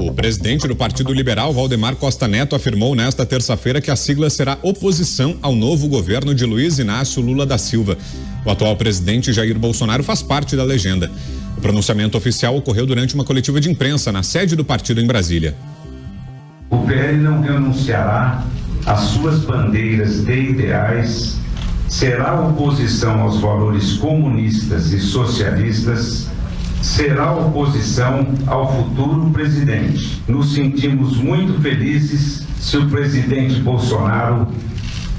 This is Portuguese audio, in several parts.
O presidente do Partido Liberal, Valdemar Costa Neto, afirmou nesta terça-feira que a sigla será oposição ao novo governo de Luiz Inácio Lula da Silva. O atual presidente Jair Bolsonaro faz parte da legenda. O pronunciamento oficial ocorreu durante uma coletiva de imprensa na sede do partido em Brasília. O PL não renunciará às suas bandeiras de ideais, será oposição aos valores comunistas e socialistas, será oposição ao futuro presidente. Nos sentimos muito felizes se o presidente Bolsonaro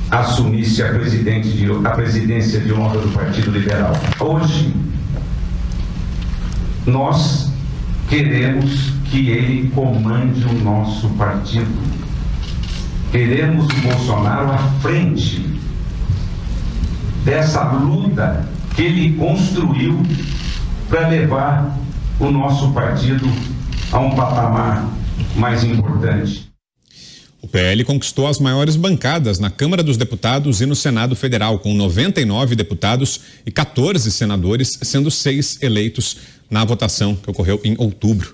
assumisse a presidência de honra do Partido Liberal. Hoje, nós queremos que ele comande o nosso partido. Queremos o Bolsonaro à frente dessa luta que ele construiu para levar o nosso partido a um patamar mais importante. O PL conquistou as maiores bancadas na Câmara dos Deputados e no Senado Federal, com 99 deputados e 14 senadores, sendo 6 eleitos na votação que ocorreu em outubro.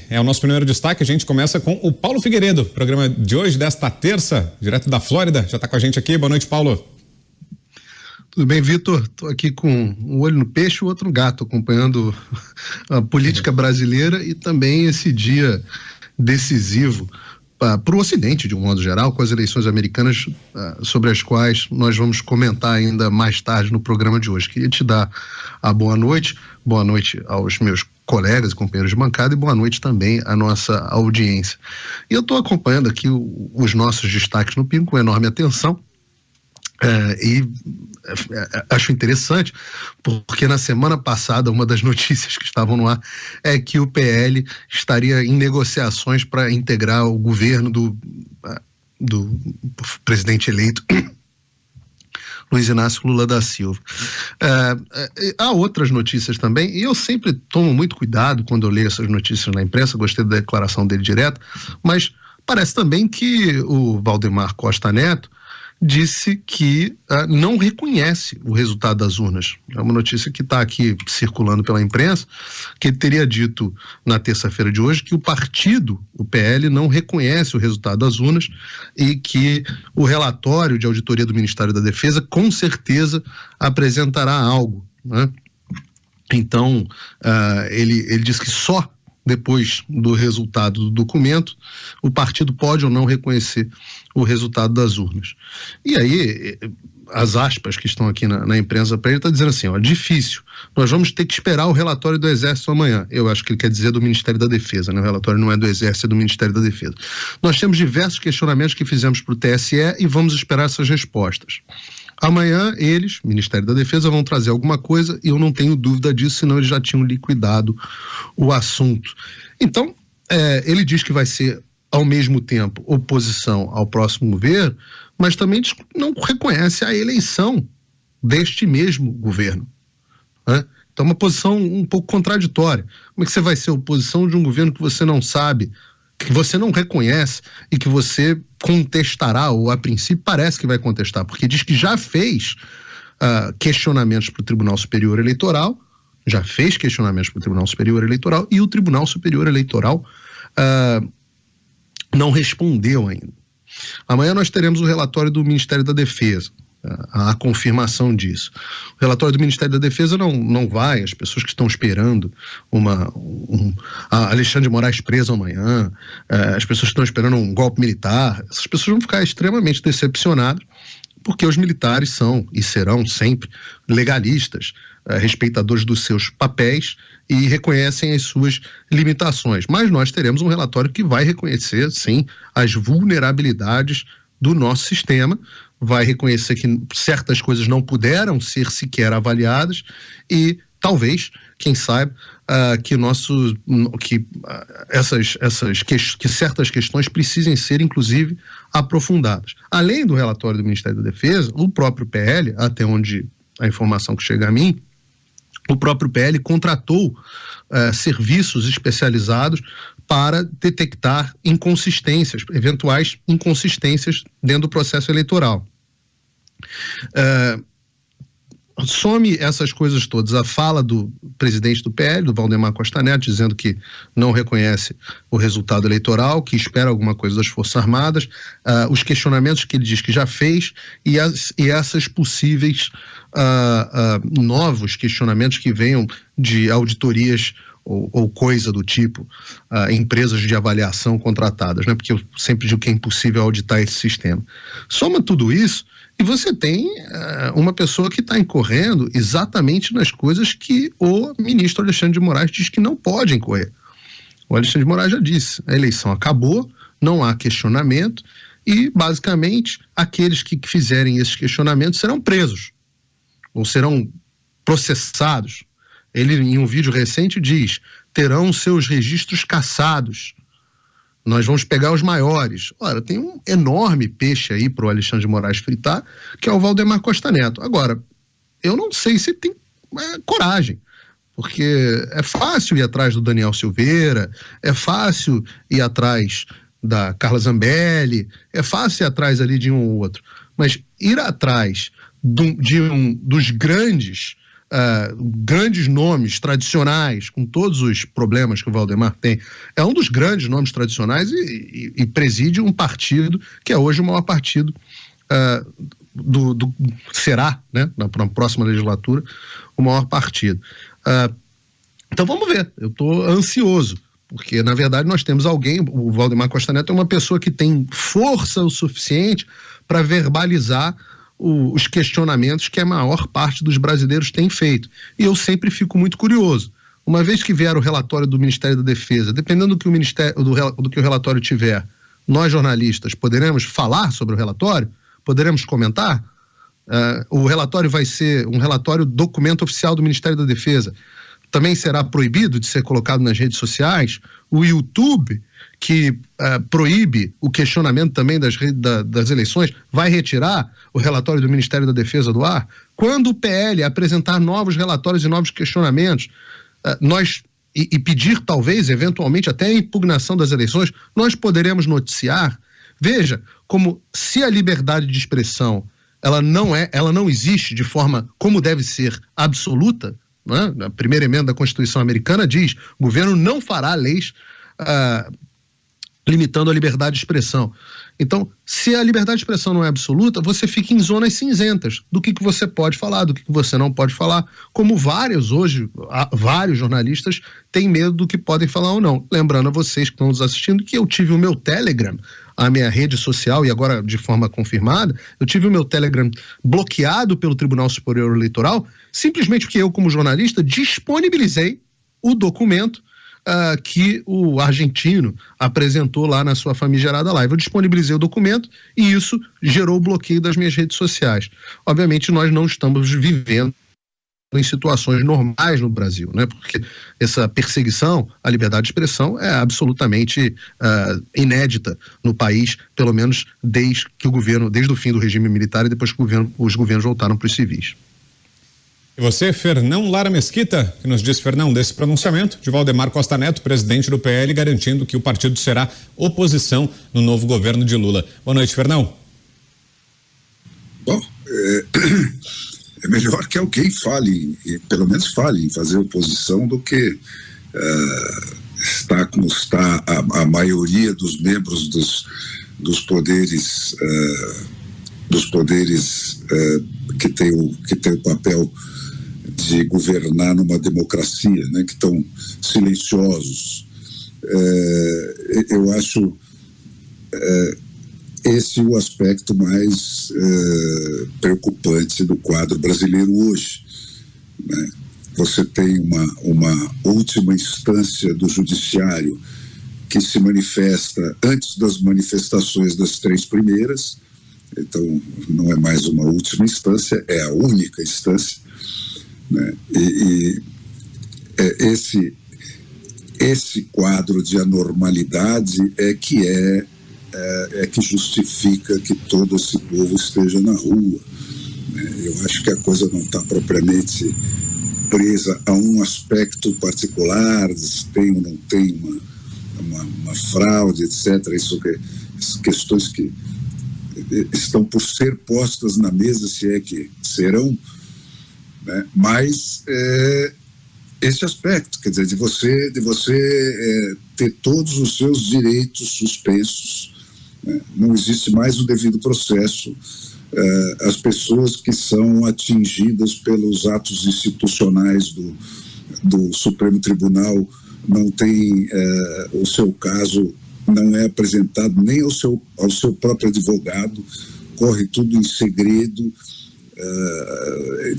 É o nosso primeiro destaque, a gente começa com o Paulo Figueiredo, programa de hoje, desta terça, direto da Flórida, já está com a gente aqui. Boa noite, Paulo. Tudo bem, Vitor? Estou aqui com um olho no peixe e o outro no gato, acompanhando a política brasileira e também esse dia decisivo para o Ocidente, de um modo geral, com as eleições americanas, sobre as quais nós vamos comentar ainda mais tarde no programa de hoje. Queria te dar a boa noite aos meus colegas e companheiros de bancada e boa noite também à nossa audiência. E eu estou acompanhando aqui os nossos destaques no PIN com enorme atenção. Acho interessante, porque na semana passada uma das notícias que estavam no ar é que o PL estaria em negociações para integrar o governo do presidente eleito Luiz Inácio Lula da Silva. Há outras notícias também, e eu sempre tomo muito cuidado quando eu leio essas notícias na imprensa, gostei da declaração dele direta, mas parece também que o Valdemar Costa Neto disse que não reconhece o resultado das urnas. É uma notícia que está aqui circulando pela imprensa, que ele teria dito na terça-feira de hoje que o partido, o PL, não reconhece o resultado das urnas e que o relatório de auditoria do Ministério da Defesa com certeza apresentará algo, né? Então, ele disse que só depois do resultado do documento, o partido pode ou não reconhecer o resultado das urnas. E aí, as aspas que estão aqui na imprensa para ele, está dizendo assim, difícil, nós vamos ter que esperar o relatório do Exército amanhã. Eu acho que ele quer dizer do Ministério da Defesa, né? O relatório não é do Exército, é do Ministério da Defesa. Nós temos diversos questionamentos que fizemos para o TSE e vamos esperar essas respostas. Amanhã eles, Ministério da Defesa, vão trazer alguma coisa e eu não tenho dúvida disso, senão eles já tinham liquidado o assunto. Então, ele diz que vai ser, ao mesmo tempo, oposição ao próximo governo, mas também não reconhece a eleição deste mesmo governo, né? Então, uma posição um pouco contraditória. Como é que você vai ser oposição de um governo que você não sabe, que você não reconhece e que você contestará, ou a princípio parece que vai contestar, porque diz que já fez questionamentos para o Tribunal Superior Eleitoral, e o Tribunal Superior Eleitoral não respondeu ainda. Amanhã nós teremos o relatório do Ministério da Defesa, a confirmação disso. O relatório do Ministério da Defesa não vai, as pessoas que estão esperando Alexandre de Moraes preso amanhã, as pessoas que estão esperando um golpe militar, essas pessoas vão ficar extremamente decepcionadas, porque os militares são e serão sempre legalistas, respeitadores dos seus papéis e reconhecem as suas limitações. Mas nós teremos um relatório que vai reconhecer, sim, as vulnerabilidades do nosso sistema, vai reconhecer que certas coisas não puderam ser sequer avaliadas e talvez, quem sabe, que certas questões precisem ser, inclusive, aprofundadas. Além do relatório do Ministério da Defesa, o próprio PL, até onde a informação que chega a mim, o próprio PL contratou serviços especializados para detectar eventuais inconsistências dentro do processo eleitoral. some essas coisas todas, a fala do presidente do PL, do Valdemar Costa Neto, dizendo que não reconhece o resultado eleitoral, que espera alguma coisa das Forças Armadas, os questionamentos que ele diz que já fez e essas possíveis novos questionamentos que venham de auditorias ou coisa do tipo, empresas de avaliação contratadas, né? Porque eu sempre digo que é impossível auditar esse sistema. Soma tudo isso e você tem uma pessoa que está incorrendo exatamente nas coisas que o ministro Alexandre de Moraes diz que não pode incorrer. O Alexandre de Moraes já disse, a eleição acabou, não há questionamento e, basicamente, aqueles que fizerem esses questionamentos serão presos ou serão processados. Ele, em um vídeo recente, diz, terão seus registros cassados. Nós vamos pegar os maiores. Ora, tem um enorme peixe aí para o Alexandre de Moraes fritar, que é o Valdemar Costa Neto. Agora, eu não sei se tem coragem, porque é fácil ir atrás do Daniel Silveira, é fácil ir atrás da Carla Zambelli, é fácil ir atrás ali de um ou outro, mas ir atrás dos grandes nomes tradicionais, com todos os problemas que o Valdemar tem, é um dos grandes nomes tradicionais e preside um partido que é hoje o maior partido será, né, na próxima legislatura, o maior partido. Então vamos ver, eu estou ansioso, porque na verdade nós temos alguém, o Valdemar Costa Neto é uma pessoa que tem força o suficiente para verbalizar os questionamentos que a maior parte dos brasileiros tem feito. E eu sempre fico muito curioso. Uma vez que vier o relatório do Ministério da Defesa, dependendo do que o relatório tiver, nós jornalistas poderemos falar sobre o relatório? Poderemos comentar? O relatório vai ser um relatório documento oficial do Ministério da Defesa. Também será proibido de ser colocado nas redes sociais. O YouTube, que proíbe o questionamento também das eleições, vai retirar o relatório do Ministério da Defesa do ar? Quando o PL apresentar novos relatórios e novos questionamentos, e pedir talvez, eventualmente, até a impugnação das eleições, nós poderemos noticiar. Veja, como se a liberdade de expressão ela não existe de forma como deve ser absoluta, né? A primeira emenda da Constituição americana diz: o governo não fará leis limitando a liberdade de expressão. Então, se a liberdade de expressão não é absoluta, você fica em zonas cinzentas do que você pode falar, do que você não pode falar, como vários jornalistas têm medo do que podem falar ou não. Lembrando a vocês que estão nos assistindo que eu tive o meu Telegram, a minha rede social, e agora de forma confirmada, eu tive o meu Telegram bloqueado pelo Tribunal Superior Eleitoral, simplesmente porque eu, como jornalista, disponibilizei o documento que o argentino apresentou lá na sua famigerada live. Eu disponibilizei o documento e isso gerou o bloqueio das minhas redes sociais. Obviamente, nós não estamos vivendo em situações normais no Brasil, né? Porque essa perseguição à liberdade de expressão é absolutamente inédita no país, pelo menos desde o fim do regime militar e depois que os governos voltaram para os civis. E você, Fernão Lara Mesquita, que nos diz, Fernão, desse pronunciamento de Valdemar Costa Neto, presidente do PL, garantindo que o partido será oposição no novo governo de Lula. Boa noite, Fernão. Bom, é melhor que alguém fale, pelo menos fale em fazer oposição, do que estar como está a maioria dos membros dos poderes que tem o papel de governar numa democracia, né, que estão silenciosos. Eu acho esse o aspecto mais preocupante do quadro brasileiro hoje, né? Você tem uma última instância do judiciário que se manifesta antes das manifestações das três primeiras, então não é mais uma última instância, é a única instância, né? Esse quadro de anormalidade é que justifica que todo esse povo esteja na rua, né? Eu acho que a coisa não está propriamente presa a um aspecto particular, se tem ou não tem uma fraude, etc. Questões que estão por ser postas na mesa, se é que serão, né? Mas esse aspecto, quer dizer, de você ter todos os seus direitos suspensos, né? Não existe mais o devido processo, as pessoas que são atingidas pelos atos institucionais do Supremo Tribunal não têm, o seu caso não é apresentado nem ao seu próprio advogado, corre tudo em segredo,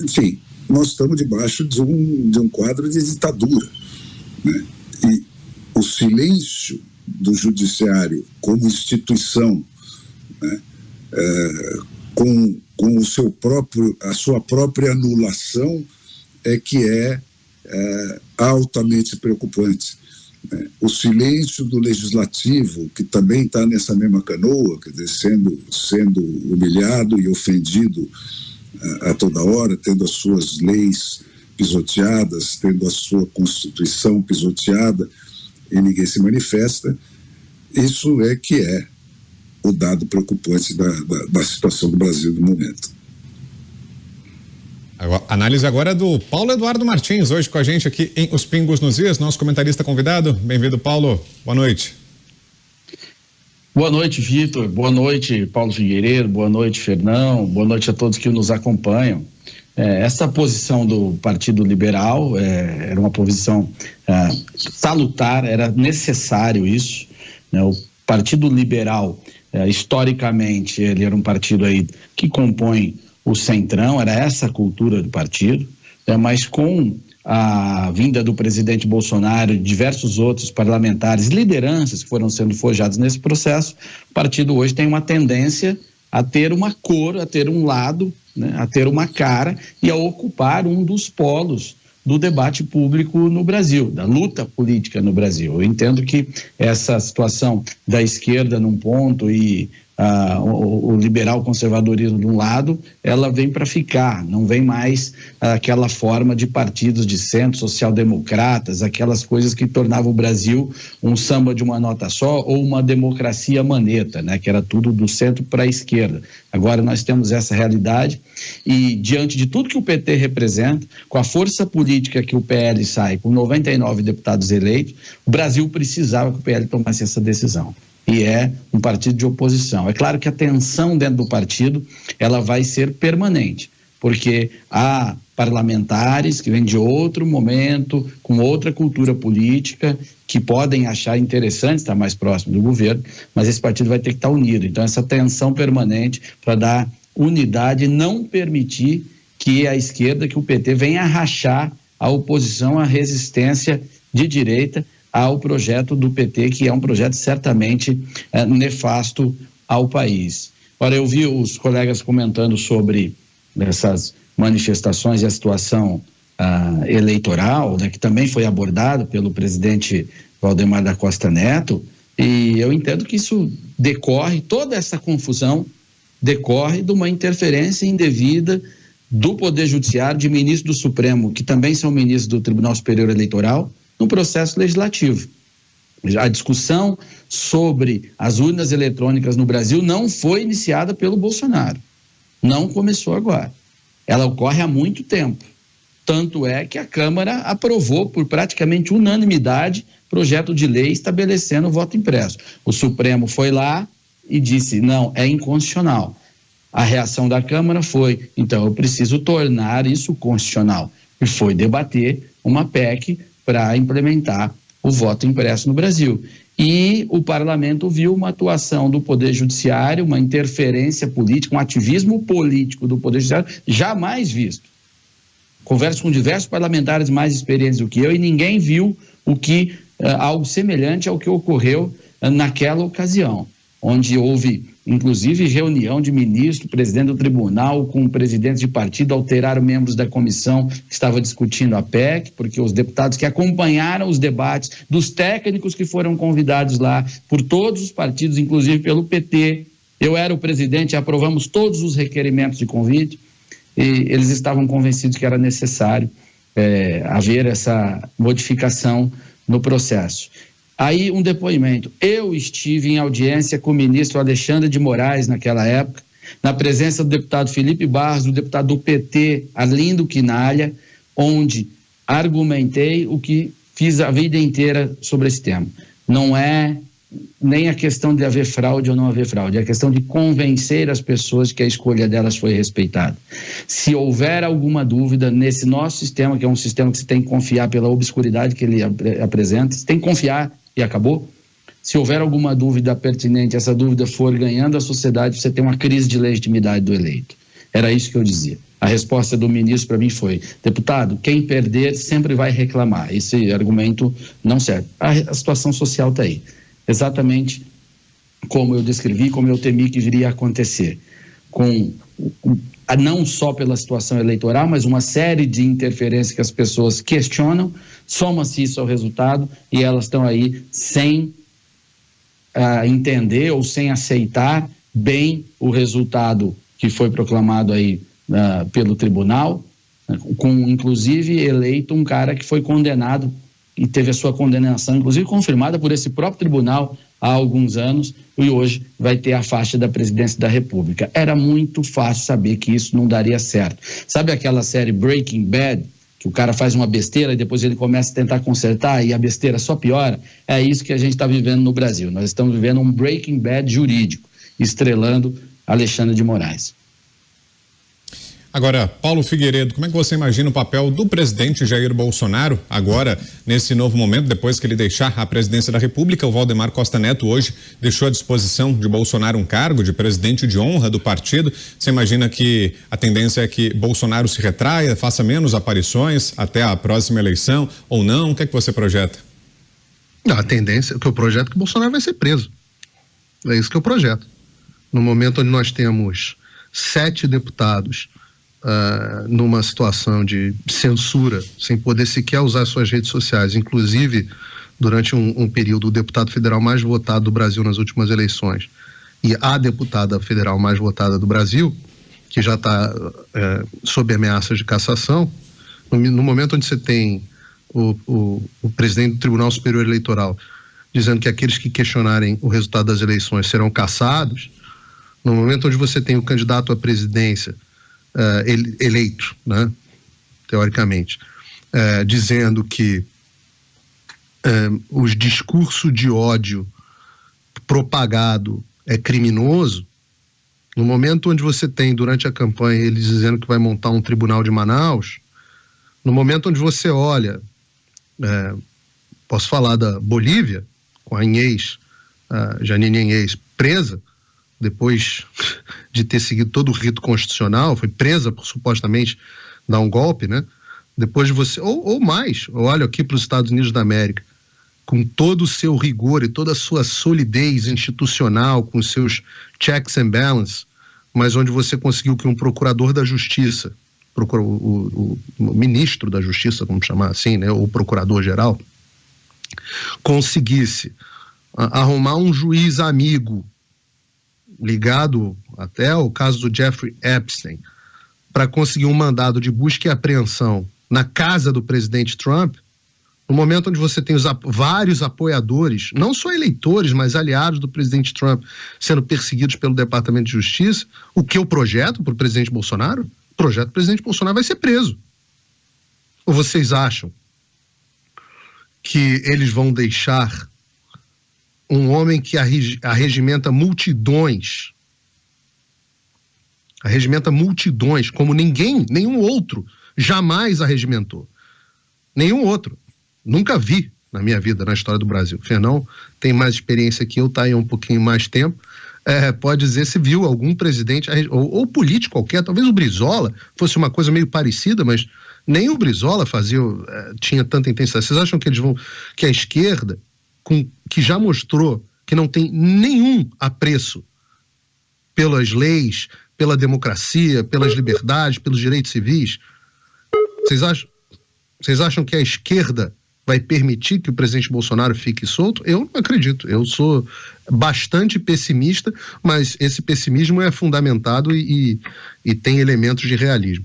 enfim, nós estamos debaixo de um quadro de ditadura, né? E o silêncio do judiciário como instituição, né? Com a sua própria anulação é que é altamente preocupante, né? O silêncio do legislativo, que também está nessa mesma canoa, quer dizer, sendo humilhado e ofendido a toda hora, tendo as suas leis pisoteadas, tendo a sua Constituição pisoteada, e ninguém se manifesta. Isso é que é o dado preocupante da situação do Brasil no momento. A análise agora é do Paulo Eduardo Martins, hoje com a gente aqui em Os Pingos nos Is, nosso comentarista convidado. Bem-vindo, Paulo. Boa noite. Boa noite, Vitor. Boa noite, Paulo Figueiredo. Boa noite, Fernão. Boa noite a todos que nos acompanham. Essa posição do Partido Liberal era uma posição salutar, era necessário isso, né? O Partido Liberal, historicamente, ele era um partido aí que compõe o centrão, era essa a cultura do partido, mas com a vinda do presidente Bolsonaro e diversos outros parlamentares, lideranças que foram sendo forjados nesse processo, o partido hoje tem uma tendência a ter uma cor, a ter um lado, né, a ter uma cara e a ocupar um dos polos do debate público no Brasil, da luta política no Brasil. Eu entendo que essa situação da esquerda num ponto e o liberal conservadorismo de um lado, ela vem para ficar, não vem mais aquela forma de partidos de centro, social-democratas, aquelas coisas que tornavam o Brasil um samba de uma nota só ou uma democracia maneta, né, que era tudo do centro para a esquerda. Agora nós temos essa realidade e diante de tudo que o PT representa, com a força política que o PL sai, com 99 deputados eleitos, o Brasil precisava que o PL tomasse essa decisão. E é um partido de oposição. É claro que a tensão dentro do partido, ela vai ser permanente, porque há parlamentares que vêm de outro momento, com outra cultura política, que podem achar interessante estar mais próximo do governo, mas esse partido vai ter que estar unido. Então, essa tensão permanente para dar unidade e não permitir que a esquerda, que o PT, venha a rachar a oposição, a resistência de direita, ao projeto do PT, que é um projeto certamente nefasto ao país. Ora, eu vi os colegas comentando sobre essas manifestações e a situação eleitoral, né, que também foi abordado pelo presidente Valdemar da Costa Neto, e eu entendo que isso decorre, toda essa confusão decorre de uma interferência indevida do Poder Judiciário, de ministros do Supremo, que também são ministros do Tribunal Superior Eleitoral, no processo legislativo. A discussão sobre as urnas eletrônicas no Brasil não foi iniciada pelo Bolsonaro. Não começou agora. Ela ocorre há muito tempo. Tanto é que a Câmara aprovou por praticamente unanimidade projeto de lei estabelecendo o voto impresso. O Supremo foi lá e disse, não, é inconstitucional. A reação da Câmara foi, então eu preciso tornar isso constitucional. E foi debater uma PEC para implementar o voto impresso no Brasil. E o parlamento viu uma atuação do Poder Judiciário, uma interferência política, um ativismo político do Poder Judiciário jamais visto. Converso com diversos parlamentares mais experientes do que eu e ninguém viu algo semelhante ao que ocorreu naquela ocasião, onde houve inclusive reunião de ministro, presidente do tribunal, com presidentes de partido, alteraram membros da comissão que estava discutindo a PEC, porque os deputados que acompanharam os debates, dos técnicos que foram convidados lá por todos os partidos, inclusive pelo PT, eu era o presidente e aprovamos todos os requerimentos de convite, e eles estavam convencidos que era necessário haver essa modificação no processo. Aí um depoimento, eu estive em audiência com o ministro Alexandre de Moraes naquela época, na presença do deputado Felipe Barros, do deputado do PT, Arlindo Quinalha, onde argumentei o que fiz a vida inteira sobre esse tema. Não é nem a questão de haver fraude ou não haver fraude, é a questão de convencer as pessoas de que a escolha delas foi respeitada. Se houver alguma dúvida nesse nosso sistema, que é um sistema que você tem que confiar pela obscuridade que ele apresenta, você tem que confiar e acabou. Se houver alguma dúvida pertinente, essa dúvida for ganhando a sociedade, você tem uma crise de legitimidade do eleito. Era isso que eu dizia. A resposta do ministro para mim foi: deputado, quem perder sempre vai reclamar. Esse argumento não serve. A situação social está aí. Exatamente como eu descrevi, como eu temi que viria a acontecer. Não só pela situação eleitoral, mas uma série de interferências que as pessoas questionam, soma-se isso ao resultado e elas estão aí sem entender ou sem aceitar bem o resultado que foi proclamado aí pelo tribunal, com inclusive eleito um cara que foi condenado e teve a sua condenação, inclusive confirmada por esse próprio tribunal há alguns anos, e hoje vai ter a faixa da presidência da República. Era muito fácil saber que isso não daria certo. Sabe aquela série Breaking Bad, que o cara faz uma besteira e depois ele começa a tentar consertar e a besteira só piora? É isso que a gente está vivendo no Brasil. Nós estamos vivendo um Breaking Bad jurídico, estrelando Alexandre de Moraes. Agora, Paulo Figueiredo, como é que você imagina o papel do presidente Jair Bolsonaro agora, nesse novo momento, depois que ele deixar a presidência da República? O Valdemar Costa Neto hoje deixou à disposição de Bolsonaro um cargo de presidente de honra do partido. Você imagina que a tendência é que Bolsonaro se retraia, faça menos aparições até a próxima eleição ou não? O que é que você projeta? Não, a tendência, que eu projeto é que Bolsonaro vai ser preso. É isso que eu projeto. No momento onde nós temos 7 deputados numa situação de censura, sem poder sequer usar suas redes sociais, inclusive durante um período o deputado federal mais votado do Brasil nas últimas eleições e a deputada federal mais votada do Brasil, que já está sob ameaças de cassação, no momento onde você tem o presidente do Tribunal Superior Eleitoral dizendo que aqueles que questionarem o resultado das eleições serão cassados, no momento onde você tem o candidato à presidência eleito, né, teoricamente, dizendo que os discursos de ódio propagado é criminoso, no momento onde você tem, durante a campanha, ele dizendo que vai montar um tribunal de Manaus, no momento onde você olha, posso falar da Bolívia, com a Inês, Janine Inês, presa, depois de ter seguido todo o rito constitucional, foi presa por supostamente dar um golpe, né? Depois de você, ou mais, olha aqui para os Estados Unidos da América, com todo o seu rigor e toda a sua solidez institucional, com os seus checks and balances, mas onde você conseguiu que um procurador da justiça, o ministro da justiça, vamos chamar assim, né? O procurador-geral, conseguisse arrumar um juiz amigo, ligado até ao caso do Jeffrey Epstein, para conseguir um mandado de busca e apreensão na casa do presidente Trump, no momento onde você tem vários apoiadores, não só eleitores, mas aliados do presidente Trump, sendo perseguidos pelo Departamento de Justiça, o que eu projeto para o presidente Bolsonaro? O projeto do presidente Bolsonaro vai ser preso. Ou vocês acham que eles vão deixar um homem que arregimenta multidões, como nenhum outro jamais arregimentou. Nenhum outro. Nunca vi na minha vida, na história do Brasil. Fernão tem mais experiência que eu, tá aí há um pouquinho mais tempo. Pode dizer se viu algum presidente, ou político qualquer, talvez o Brizola fosse uma coisa meio parecida, mas nem o Brizola tinha tanta intensidade. Vocês acham que a esquerda, que já mostrou que não tem nenhum apreço pelas leis, pela democracia, pelas liberdades, pelos direitos civis, vocês acham que a esquerda vai permitir que o presidente Bolsonaro fique solto? Eu não acredito. Eu sou bastante pessimista, mas esse pessimismo é fundamentado e tem elementos de realismo.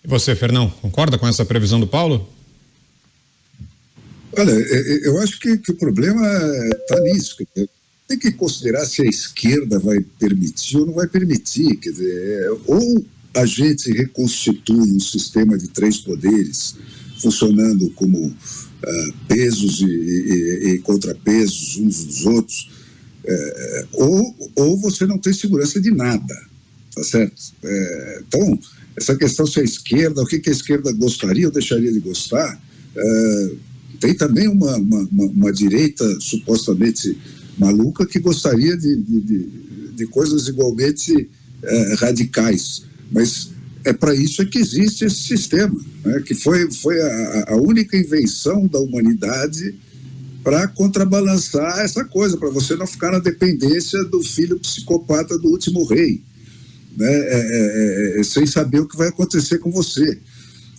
E você, Fernão, concorda com essa previsão do Paulo? Olha, eu acho que o problema está nisso. tem que considerar se a esquerda vai permitir ou não vai permitir. Quer dizer, ou a gente reconstitui um sistema de 3 poderes funcionando como pesos e contrapesos uns dos outros, ou você não tem segurança de nada, tá certo? Então, essa questão se a esquerda, o que a esquerda gostaria ou deixaria de gostar, tem também uma direita supostamente maluca que gostaria de coisas igualmente radicais, mas é para isso que existe esse sistema, né, que foi a única invenção da humanidade para contrabalançar essa coisa, para você não ficar na dependência do filho psicopata do último rei, né, sem saber o que vai acontecer com você,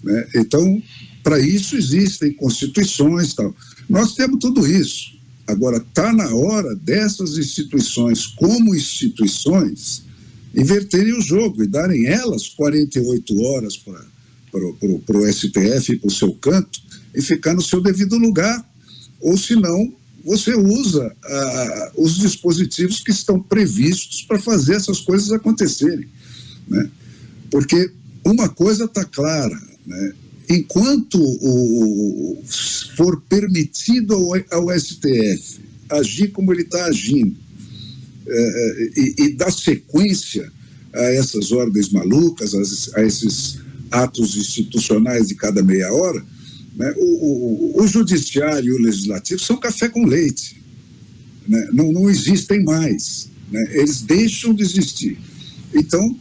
né? Então, para isso existem constituições e tal. Nós temos tudo isso. Agora, está na hora dessas instituições, como instituições, inverterem o jogo e darem elas 48 horas para o STF, para o seu canto, e ficar no seu devido lugar. Ou, senão, você usa os dispositivos que estão previstos para fazer essas coisas acontecerem, né? Porque uma coisa está clara, né? Enquanto for permitido ao STF agir como ele está agindo, e dar sequência a essas ordens malucas, a esses atos institucionais de cada meia hora, né, o judiciário e o legislativo são café com leite, né, não existem mais, né, eles deixam de existir. Então,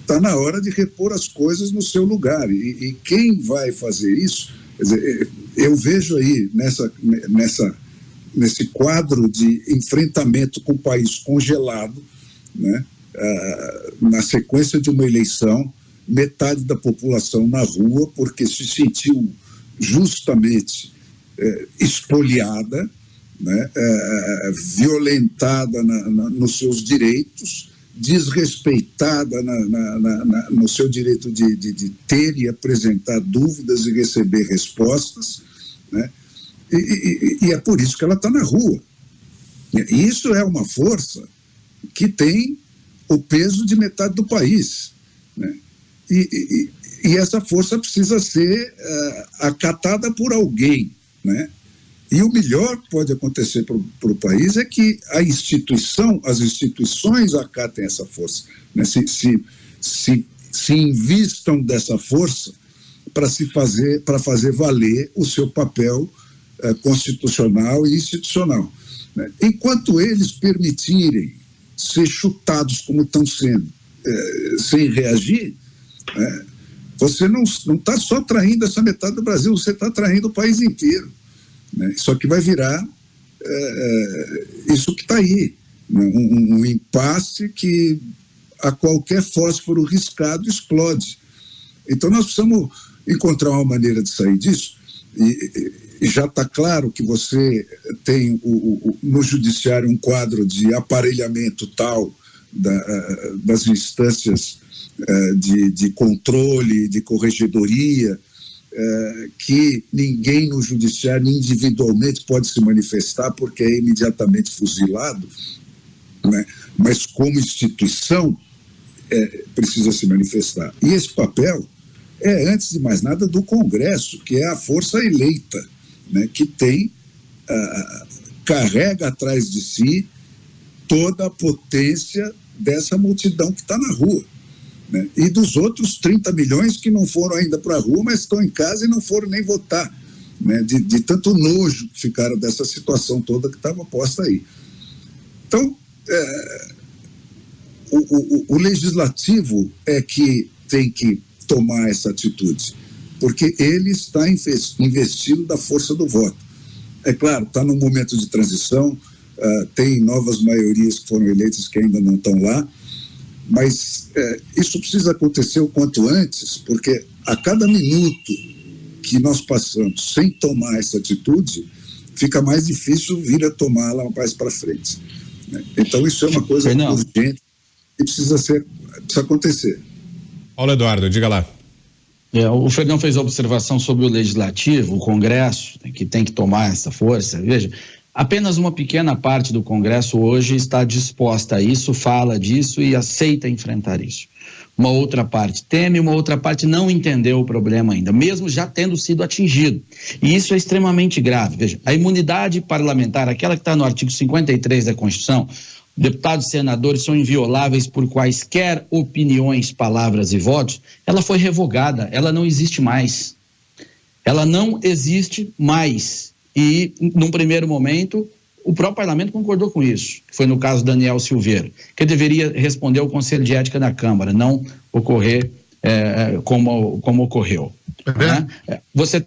está na hora de repor as coisas no seu lugar, e quem vai fazer isso, quer dizer, eu vejo aí nesse quadro de enfrentamento com o país congelado, né, na sequência de uma eleição, metade da população na rua porque se sentiu justamente espoliada, né, violentada nos seus direitos, desrespeitada no seu direito de ter e apresentar dúvidas e receber respostas, né? E é por isso que ela está na rua. E isso é uma força que tem o peso de metade do país, né? E essa força precisa ser acatada por alguém, né? E o melhor que pode acontecer para o país é que as instituições acatem essa força, né? Se invistam dessa força para fazer valer o seu papel constitucional e institucional, né? Enquanto eles permitirem ser chutados como estão sendo, sem reagir, você não está só traindo essa metade do Brasil, você está traindo o país inteiro, né? Só que vai virar isso que está aí, né? Um impasse que a qualquer fósforo riscado explode. Então nós precisamos encontrar uma maneira de sair disso, e já está claro que você tem no judiciário um quadro de aparelhamento tal das instâncias de controle, de corregedoria, que ninguém no judiciário individualmente pode se manifestar porque é imediatamente fuzilado, né? Mas como instituição precisa se manifestar. E esse papel é, antes de mais nada, do Congresso, que é a força eleita, né, que carrega atrás de si toda a potência dessa multidão que está na rua, né, e dos outros 30 milhões que não foram ainda para a rua, mas estão em casa e não foram nem votar, né, de tanto nojo que ficaram dessa situação toda que estava posta aí. Então, o legislativo é que tem que tomar essa atitude, porque ele está investido da força do voto. É claro, está num momento de transição, tem novas maiorias que foram eleitas que ainda não estão lá, mas isso precisa acontecer o quanto antes, porque a cada minuto que nós passamos sem tomar essa atitude, fica mais difícil vir a tomá-la mais para frente, né? Então isso é uma coisa urgente e precisa acontecer. Paulo Eduardo, diga lá. O Fernão fez a observação sobre o legislativo, o Congresso, né, que tem que tomar essa força. Veja, Apenas uma pequena parte do Congresso hoje está disposta a isso, fala disso e aceita enfrentar isso. Uma outra parte teme, uma outra parte não entendeu o problema ainda, mesmo já tendo sido atingido. E isso é extremamente grave. Veja, a imunidade parlamentar, aquela que está no artigo 53 da Constituição, deputados e senadores são invioláveis por quaisquer opiniões, palavras e votos, ela foi revogada, ela não existe mais. Ela não existe mais. E, num primeiro momento, o próprio parlamento concordou com isso, que foi no caso do Daniel Silveira, que deveria responder ao Conselho de Ética da Câmara, não ocorrer como ocorreu. Né? Você